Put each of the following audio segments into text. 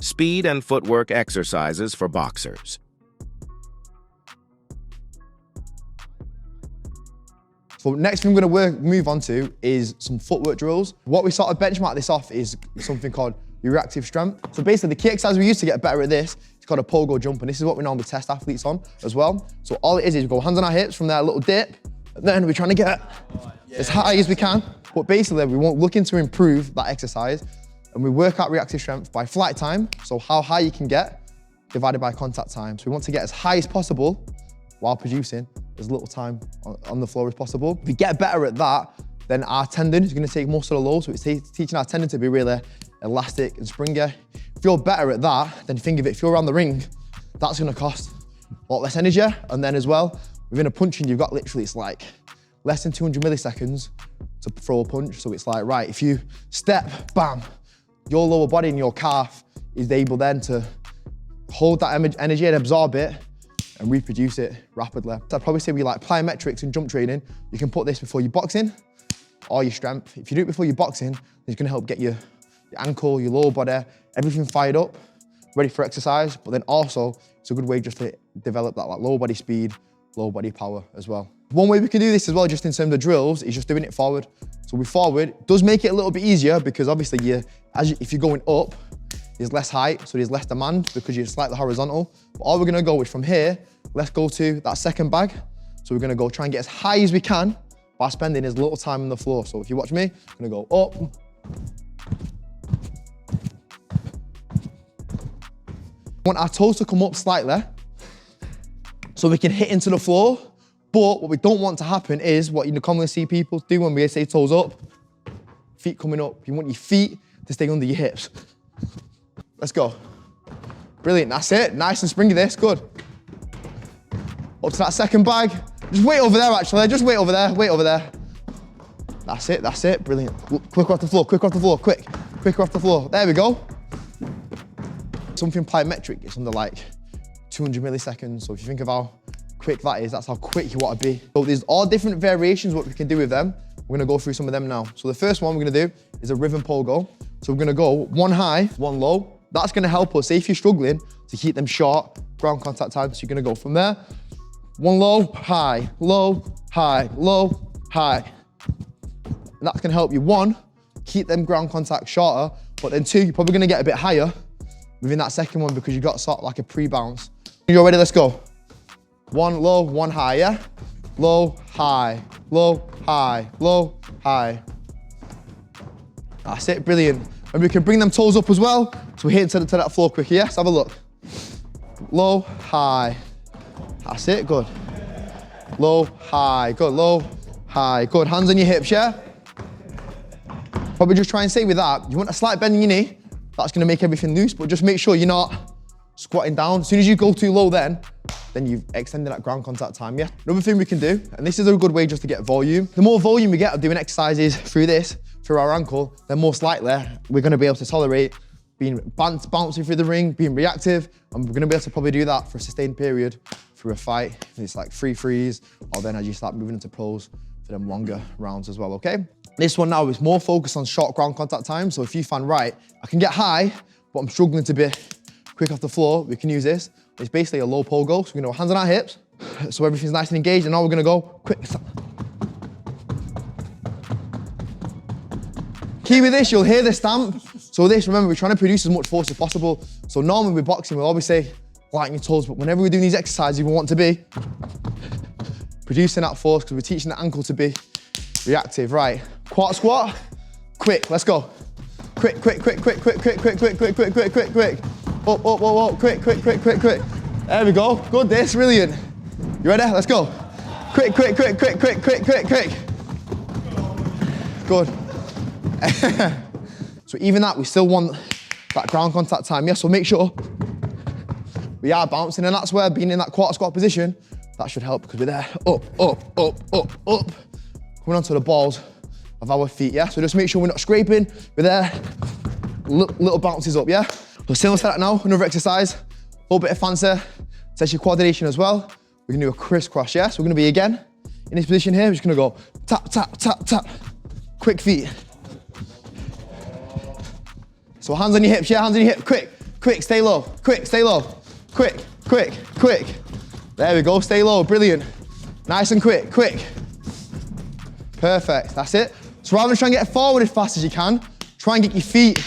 speed and footwork exercises for boxers. So next thing we're going to move on to is some footwork drills. What we sort of benchmark this off is something called reactive strength. So basically the key exercise we use to get better at this is called a pogo jump, and this is what we normally test athletes on as well. So all it is we go hands on our hips from there, a little dip, and then we're trying to get as high as we can. But basically we're looking to improve that exercise, and we work out reactive strength by flight time, so how high you can get, divided by contact time. So we want to get as high as possible while producing as little time on the floor as possible. If we get better at that, then our tendon is going to take most of the load, so it's teaching our tendon to be really elastic and springy. If you're better at that, then think of it, if you're around the ring, that's going to cost a lot less energy. And then as well, within a punching, you've got literally, it's like less than 200 milliseconds to throw a punch. So it's like, right, if you step, bam, your lower body and your calf is able then to hold that energy and absorb it and reproduce it rapidly. So I'd probably say we like plyometrics and jump training. You can put this before your boxing or your strength. If you do it before your boxing, it's gonna help get your ankle, your lower body, everything fired up, ready for exercise. But then also, it's a good way just to develop that like lower body speed, lower body power as well. One way we can do this as well, just in terms of drills, is just doing it forward. So we forward, does make it a little bit easier because obviously if you're going up, there's less height, so there's less demand because you're slightly horizontal. But all we're gonna go is from here, let's go to that second bag. So we're gonna go try and get as high as we can by spending as little time on the floor. So if you watch me, I'm gonna go up. We want our toes to come up slightly so we can hit into the floor. But what we don't want to happen is what you commonly see people do when we say toes up, feet coming up. You want your feet to stay under your hips. Let's go. Brilliant, that's it. Nice and springy this, good. Up to that second bag. Just wait over there actually, just wait over there, wait over there. That's it, brilliant. Quicker off the floor, quicker off the floor, quicker off the floor. There we go. Something plyometric, it's under like 200 milliseconds. So if you think of how quick that is, that's how quick you want to be. So there's all different variations what we can do with them. We're gonna go through some of them now. So the first one we're gonna do is a rhythm pogo. So we're gonna go one high, one low. That's gonna help us, say if you're struggling, to keep them short, ground contact time. So you're gonna go from there, one low, high, low, high, low, high. And that's gonna help you, one, keep them ground contact shorter, but then two, you're probably gonna get a bit higher within that second one because you got sort of like a pre-bounce. You're ready, let's go. One low, one high, yeah? Low, high, low, high, low, high. That's it, brilliant. And we can bring them toes up as well. So we're hitting to that floor quicker, yes? Have a look. Low, high. That's it, good. Low, high, good, low, high, good. Hands on your hips, yeah? Probably just try and stay with that. You want a slight bend in your knee. That's gonna make everything loose, but just make sure you're not squatting down. As soon as you go too low then you've extended that ground contact time, yeah? Another thing we can do, and this is a good way just to get volume. The more volume we get of doing exercises through our ankle, then most likely we're gonna be able to tolerate being bouncing through the ring, being reactive, and we're gonna be able to probably do that for a sustained period through a fight. It's like free freeze, or then as you start moving into pros for them longer rounds as well, okay? This one now is more focused on short ground contact time. So if you find, right, I can get high, but I'm struggling to be quick off the floor, we can use this. It's basically a low pogo. So we're gonna go hands on our hips, so everything's nice and engaged, and now we're gonna go quick. Key with this, you'll hear the stamp. So this, remember, we're trying to produce as much force as possible. So normally with boxing, we'll always say, lighten your toes, but whenever we're doing these exercises, we want to be producing that force because we're teaching the ankle to be reactive, right? Quarter squat, quick, let's go. Quick, quick, quick, quick, quick, quick, quick, quick, quick, quick, quick, quick, quick. Up, up, up, up, quick, quick, quick, quick, quick. There we go, good this, brilliant. You ready? Let's go. Quick, quick, quick, quick, quick, quick, quick, quick. Good. So even that, we still want that ground contact time, yeah? So make sure we are bouncing, and that's where being in that quarter squat position, that should help because we're there, up, up, up, up, up. Coming onto the balls of our feet, yeah? So just make sure we're not scraping, we're there, little bounces up, yeah? So similar to that now, another exercise, a little bit of fancy, test your coordination as well. We can do a crisscross, yeah? So we're gonna be again, in this position here, we're just gonna go tap, tap, tap, tap, quick feet. So hands on your hips, yeah, hands on your hips, quick, quick, stay low, quick, stay low, quick, quick, quick. There we go, stay low, brilliant. Nice and quick, quick. Perfect, that's it. So rather than trying to get forward as fast as you can, try and get your feet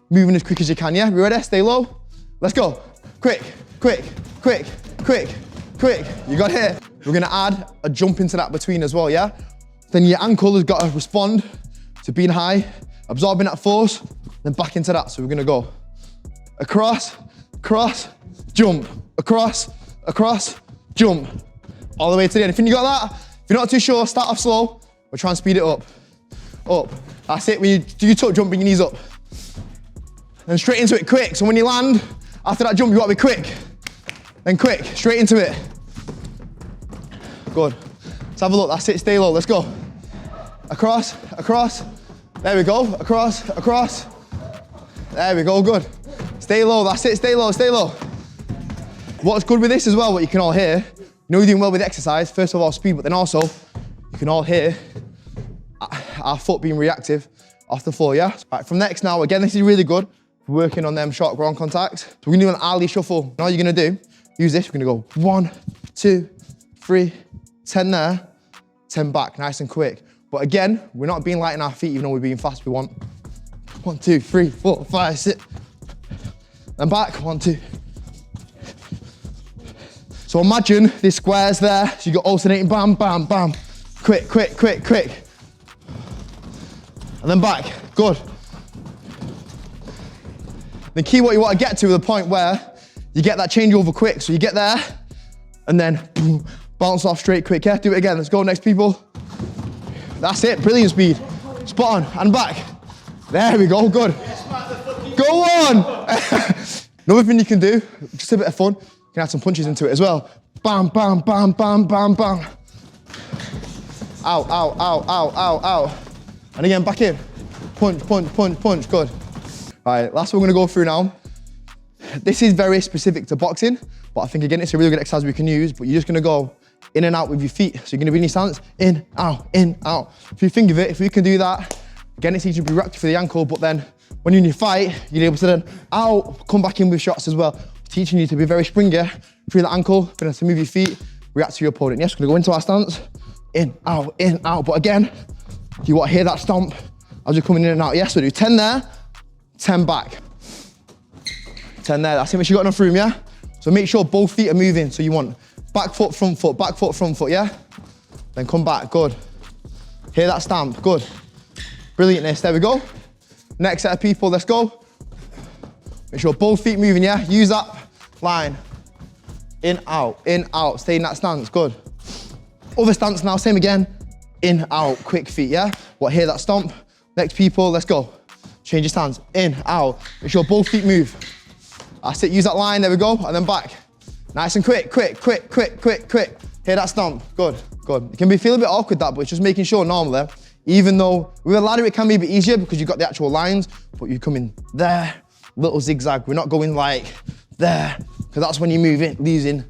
moving as quick as you can, yeah? You ready? Stay low. Let's go. Quick, quick, quick, quick, quick. You got it. We're gonna add a jump into that between as well, yeah? Then your ankle has got to respond to being high, absorbing that force, then back into that. So we're gonna go across, cross, jump, across, across, jump. All the way to the end. If you got that, if you're not too sure, start off slow. We'll try and speed it up. Up. That's it. When you do your tuck jump, bring your knees up. And straight into it, quick. So when you land, after that jump, you gotta be quick. Then quick, straight into it. Good. Let's have a look. That's it. Stay low. Let's go. Across, across. There we go. Across, across. There we go. Good. Stay low. That's it. Stay low. Stay low. What's good with this as well, what you can all hear, you know you're doing well with the exercise, first of all speed, but then also you can all hear our foot being reactive off the floor, yeah? Right, from next now, again, this is really good for working on them short ground contacts. So we're gonna do an alley shuffle. Now all you're gonna do, use this, we're gonna go 1, 2, 3, 10 there, 10 back, nice and quick. But again, we're not being light on our feet, even though we're being fast. We want 1, 2, 3, 4, 5, 6, and back, 1, 2. So imagine these squares there, so you got alternating, bam, bam, bam. Quick, quick, quick, quick. And then back, good. The key, what you want to get to, the point where you get that changeover quick. So you get there, and then boom, bounce off straight quick, yeah? Do it again, let's go, next people. That's it, brilliant speed. Spot on, and back. There we go, good. Go on! Another thing you can do, just a bit of fun, you can add some punches into it as well. Bam, bam, bam, bam, bam, bam. Out, out, out, out, out, out. And again, back in. Punch, punch, punch, punch, good. All right, last one we're gonna go through now. This is very specific to boxing, but I think again, it's a really good exercise we can use, but you're just gonna go in and out with your feet. So you're gonna be in your stance, in, out, in, out. If you think of it, if we can do that, again, it's easy to be reactive for the ankle, but then when you're in your fight, you're able to then out, come back in with shots as well. Teaching you to be very springy through the ankle, being able to move your feet, react to your opponent. Yes, we're gonna go into our stance, in, out, but again, you want to hear that stomp as you're coming in and out. Yes, we do 10 there, 10 back. 10 there, that's it, make sure you got enough room, yeah? So make sure both feet are moving. So you want back foot, front foot, yeah? Then come back, good. Hear that stamp, good. Brilliantness, there we go. Next set of people, let's go. Make sure both feet moving, yeah? Use that line. In, out, stay in that stance, good. Other stance now, same again. In, out, quick feet, yeah? What, hear that stomp? Next people, let's go. Change your stance, in, out. Make sure both feet move. That's it, use that line, there we go, and then back. Nice and quick, quick, quick, quick, quick, quick. Hear that stomp, good, good. It can feel a bit awkward that, but it's just making sure normally, even though with a ladder it can be a bit easier because you've got the actual lines, but you come in there, little zigzag. We're not going like there, because that's when you move in, losing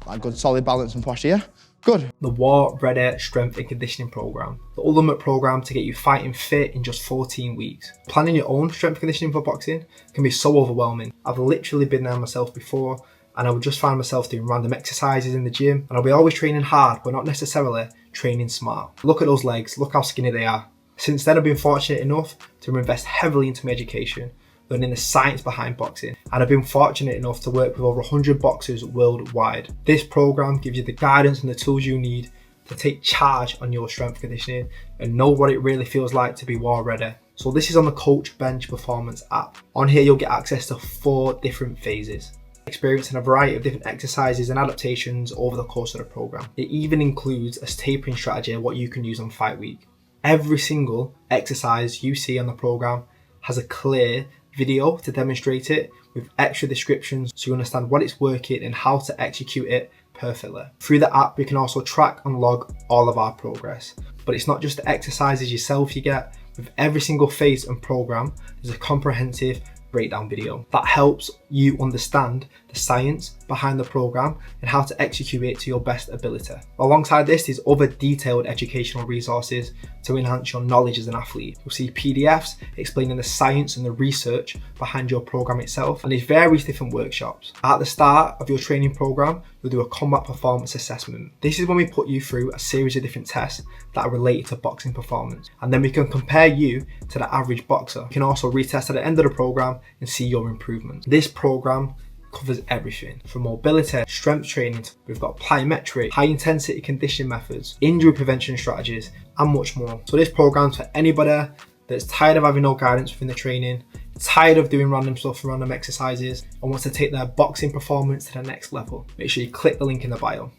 that good solid balance and posture, yeah? Good. The War Ready Strength and Conditioning Program, the ultimate program to get you fighting fit in just 14 weeks. Planning your own strength conditioning for boxing can be so overwhelming. I've literally been there myself before, and I would just find myself doing random exercises in the gym, and I'll be always training hard, but not necessarily training smart. Look at those legs, look how skinny they are. Since then, I've been fortunate enough to invest heavily into my education, learning the science behind boxing, and I've been fortunate enough to work with over 100 boxers worldwide. This program gives you the guidance and the tools you need to take charge on your strength conditioning and know what it really feels like to be war ready. So this is on the Coach Bench Performance app. On here, you'll get access to 4 different phases, experiencing a variety of different exercises and adaptations over the course of the program. It even includes a tapering strategy, what you can use on fight week. Every single exercise you see on the program has a clear video to demonstrate it with extra descriptions so you understand what it's working and how to execute it perfectly. Through the app, we can also track and log all of our progress. But it's not just the exercises yourself you get. With every single phase and program, there's a comprehensive breakdown video that helps you understand the science behind the program and how to execute it to your best ability. Alongside this, there's other detailed educational resources to enhance your knowledge as an athlete. You'll see PDFs explaining the science and the research behind your program itself, and there's various different workshops. At the start of your training program, you'll do a combat performance assessment. This is when we put you through a series of different tests that are related to boxing performance, and then we can compare you to the average boxer. You can also retest at the end of the program and see your improvements. This program covers everything from mobility, strength training. We've got plyometric, high intensity conditioning methods, injury prevention strategies, and much more. So this program's for anybody that's tired of having no guidance within the training, tired of doing random stuff and random exercises, and wants to take their boxing performance to the next level. Make sure you click the link in the bio.